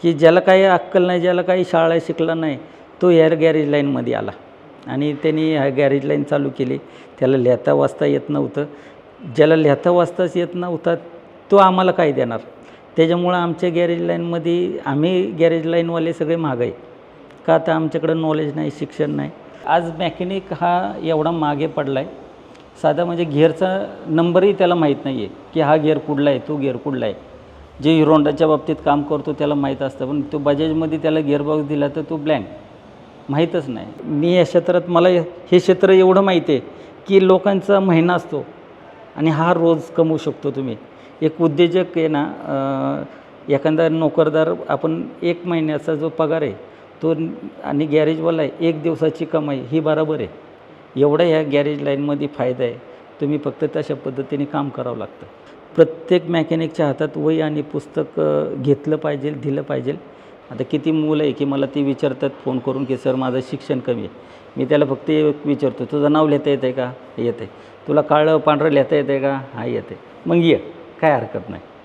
की ज्याला काही अक्कल नाही, ज्याला काही शाळा शिकला नाही, तो एअर गॅरेज लाईनमध्ये आला आणि त्यांनी ह्या गॅरेज लाईन चालू केली. त्याला लिहिता वाचता येत नव्हतं. ज्याला लिहिता वाचताच येत नव्हता तो आम्हाला काय देणार. त्याच्यामुळं आमच्या गॅरेज लाईनमध्ये आम्ही गॅरेज लाईनवाले सगळे मागे आहे. का तर आमच्याकडं नॉलेज नाही, शिक्षण नाही. आज मेकॅनिक हा एवढा मागे पडला आहे, साधा म्हणजे गिअरचा नंबरही त्याला माहीत नाही आहे की हा गिअर कुठला आहे, तो गिअर कुठला आहे. जे हिरो होंडाच्या बाबतीत काम करतो त्याला माहीत असतं, पण तो बजाजमध्ये त्याला गिअरबॉक्स दिला तर तो ब्लँक, माहीतच नाही. मी या क्षेत्रात मला हे क्षेत्र एवढं माहीत आहे की लोकांचा महिना असतो आणि हा रोज कमवू शकतो तुम्ही. एक उद्योजक आहे ना, एखादा नोकरदार आपण 1 महिन्याचा जो पगार आहे तो आणि गॅरेजवाला आहे 1 दिवसाची कमाई ही बरोबर आहे. एवढा ह्या गॅरेज लाईनमध्ये फायदा आहे. तुम्ही फक्त तशा पद्धतीने काम करावं लागतं. प्रत्येक मेकॅनिकच्या हातात वही आणि पुस्तक घेतलं पाहिजे, दिलं पाहिजे. आता किती मुलं आहे की मला ती विचारतात फोन करून की सर माझं शिक्षण कमी आहे. मी त्याला फक्त एक विचारतो, तुझं नाव लिहिता येतं आहे का? येतं आहे. तुला काळं पांढरं लिहिता येतं आहे का? हा येतं आहे. मग ये, काय हरकत नाही.